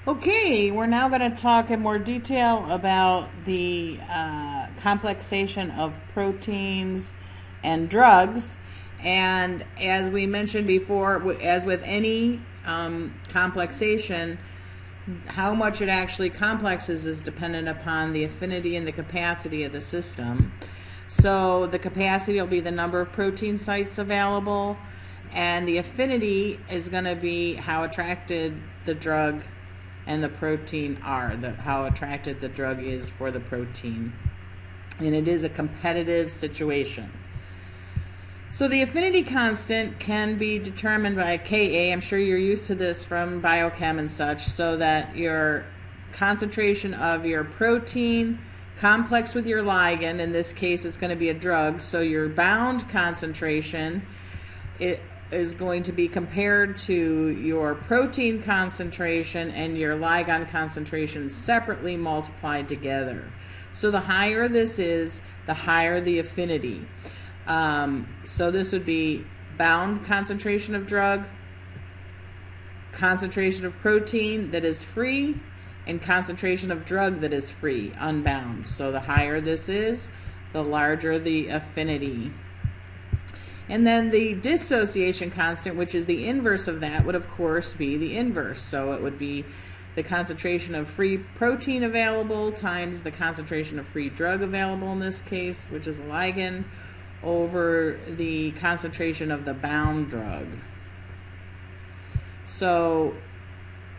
Okay, we're now going to talk in more detail about the complexation of proteins and drugs. And as we mentioned before, as with any complexation, how much it actually complexes is dependent upon the affinity and the capacity of the system. So the capacity will be the number of protein sites available, and the affinity is going to be how attracted the drug and the protein are, how attracted the drug is for the protein. And it is a competitive situation. So the affinity constant can be determined by Ka. I'm sure you're used to this from biochem and such, so that your concentration of your protein complex with your ligand, in this case it's going to be a drug, so your bound concentration is going to be compared to your protein concentration and your ligand concentration separately multiplied together. So the higher this is, the higher the affinity. So this would be bound concentration of drug, concentration of protein that is free, and concentration of drug that is free, unbound. So the higher this is, the larger the affinity. And then the dissociation constant, which is the inverse of that, would of course be the inverse. So it would be the concentration of free protein available times the concentration of free drug available in this case, which is a ligand, over the concentration of the bound drug. So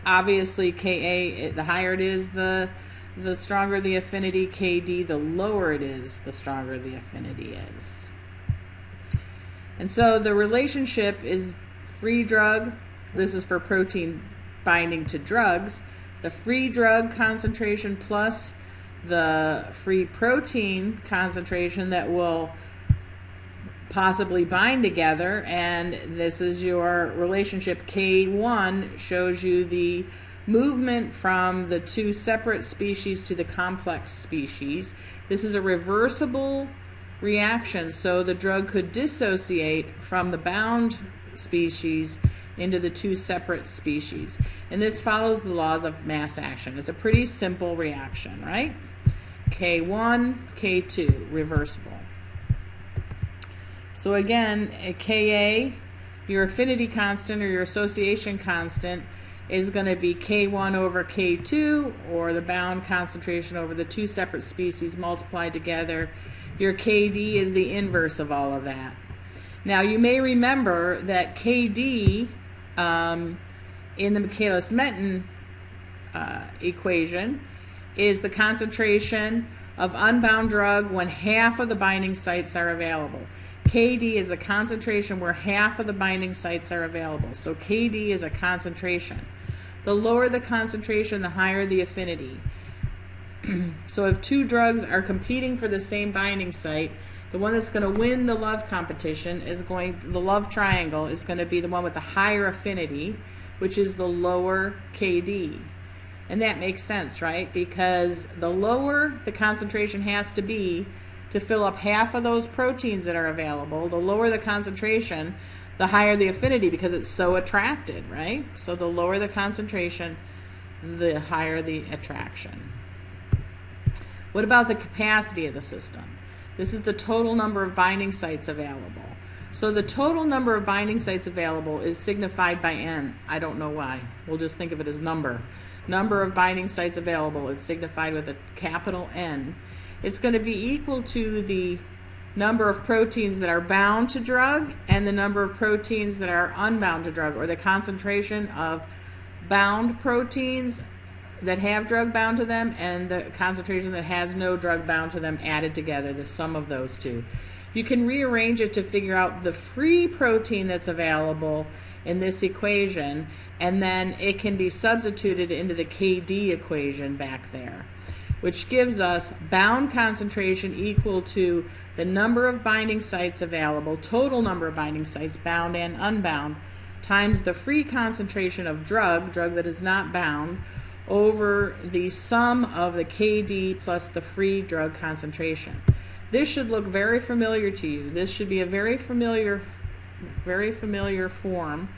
obviously Ka, the higher it is, the stronger the affinity. Kd, the lower it is, the stronger the affinity is. And so the relationship is free drug, this is for protein binding to drugs, the free drug concentration plus the free protein concentration that will possibly bind together, and this is your relationship. K1 shows you the movement from the two separate species to the complex species. This is a reversible reaction, so the drug could dissociate from the bound species into the two separate species. And this follows the laws of mass action. It's a pretty simple reaction, right? K1, K2, reversible. So again, Ka, your affinity constant or your association constant, is going to be K1 over K2, or the bound concentration over the two separate species multiplied together. Your Kd is the inverse of all of that. Now you may remember that Kd in the michaelis-menten equation is the concentration of unbound drug when half of the binding sites are available. Kd is the concentration where half of the binding sites are available. So Kd is a concentration. The lower the concentration, the higher the affinity. So if two drugs are competing for the same binding site, the one that's going to win the love competition the love triangle is going to be the one with the higher affinity, which is the lower Kd. And that makes sense, right? Because the lower the concentration has to be to fill up half of those proteins that are available, the lower the concentration, the higher the affinity, because it's so attracted, right? So the lower the concentration, the higher the attraction. What about the capacity of the system? This is the total number of binding sites available. So the total number of binding sites available is signified by N. I don't know why. We'll just think of it as number. Number of binding sites available is signified with a capital N. It's going to be equal to the number of proteins that are bound to drug and the number of proteins that are unbound to drug, or the concentration of bound proteins that have drug bound to them and the concentration that has no drug bound to them added together, the sum of those two. You can rearrange it to figure out the free protein that's available in this equation, and then it can be substituted into the Kd equation back there, which gives us bound concentration equal to the number of binding sites available, total number of binding sites, bound and unbound, times the free concentration of drug that is not bound, over the sum of the Kd plus the free drug concentration. This should look very familiar to you. This should be a very familiar form,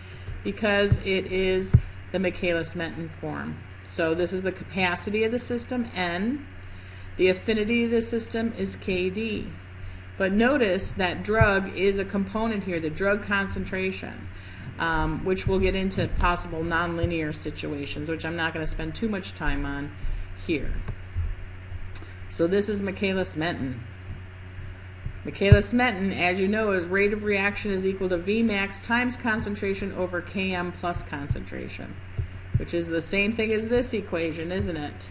because it is the michaelis-menten form. So this is the capacity of the system, N. The affinity of the system is Kd. But notice that drug is a component here, the drug concentration, which we'll get into possible nonlinear situations, which I'm not going to spend too much time on here. So this is michaelis-menten. Michaelis-menten, as you know, is rate of reaction is equal to Vmax times concentration over Km plus concentration, which is the same thing as this equation, isn't it?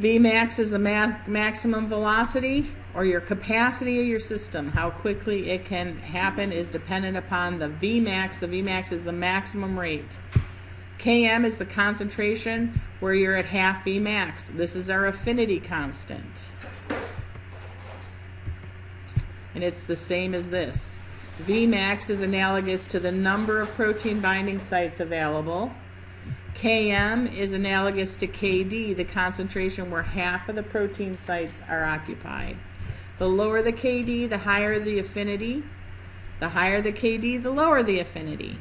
Vmax is the maximum velocity, or your capacity of your system. How quickly it can happen is dependent upon the Vmax. The Vmax is the maximum rate. Km is the concentration where you're at half Vmax. This is our affinity constant. And it's the same as this. Vmax is analogous to the number of protein binding sites available. Km is analogous to Kd, the concentration where half of the protein sites are occupied. The lower the Kd, the higher the affinity. The higher the Kd, the lower the affinity.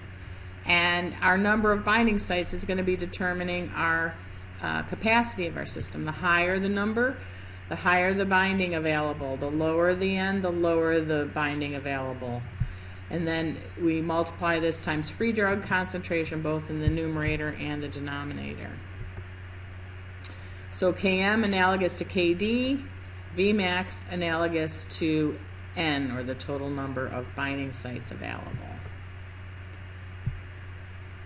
And our number of binding sites is going to be determining our capacity of our system. The higher the number, the higher the binding available. The lower the N, the lower the binding available. And then we multiply this times free drug concentration both in the numerator and the denominator. So Km analogous to Kd, Vmax analogous to N, or the total number of binding sites available.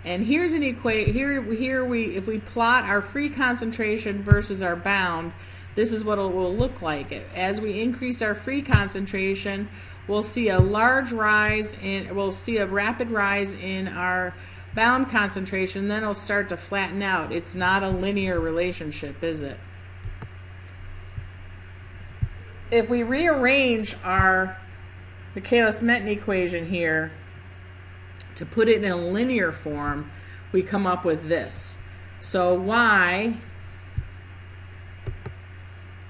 And here's an equation. If we plot our free concentration versus our bound, this is what it will look like. As we increase our free concentration, we'll see a rapid rise in our bound concentration, then it'll start to flatten out. It's not a linear relationship, is it? If we rearrange our michaelis-menten equation here to put it in a linear form, we come up with this. So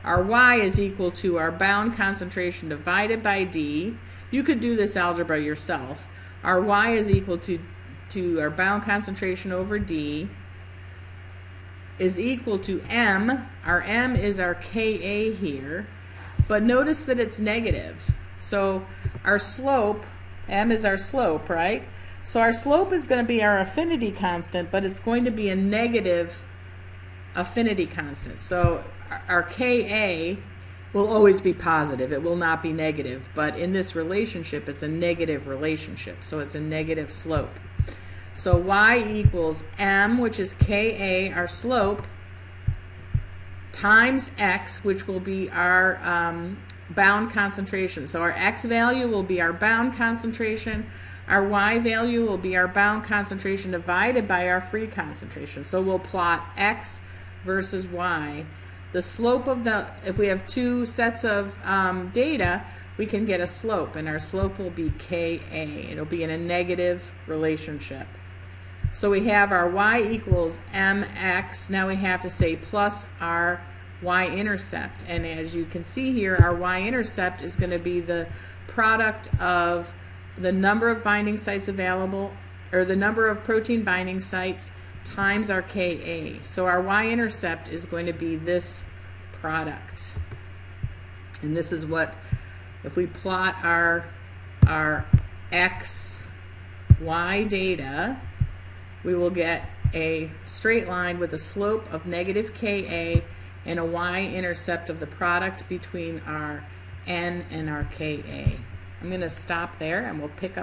our Y is equal to our bound concentration divided by D. You could do this algebra yourself. Our Y is equal to our bound concentration over D is equal to M. Our M is our Ka here. But notice that it's negative. So our slope, M is our slope, right? So our slope is going to be our affinity constant, but it's going to be a negative affinity constant. So our Ka will always be positive. It will not be negative. But in this relationship, it's a negative relationship. So it's a negative slope. So Y equals M, which is Ka, our slope, times X, which will be our bound concentration. So our X value will be our bound concentration. Our Y value will be our bound concentration divided by our free concentration. So we'll plot X versus Y. The slope of if we have two sets of data, we can get a slope, and our slope will be Ka. It'll be in a negative relationship. So we have our Y equals mx. Now we have to say plus our y-intercept. And as you can see here, our y-intercept is going to be the product of the number of binding sites available, or the number of protein binding sites, times our Ka. So our y-intercept is going to be this product. And this is what, if we plot our x, y data, we will get a straight line with a slope of negative Ka and a y-intercept of the product between our n and our Ka. I'm going to stop there and we'll pick up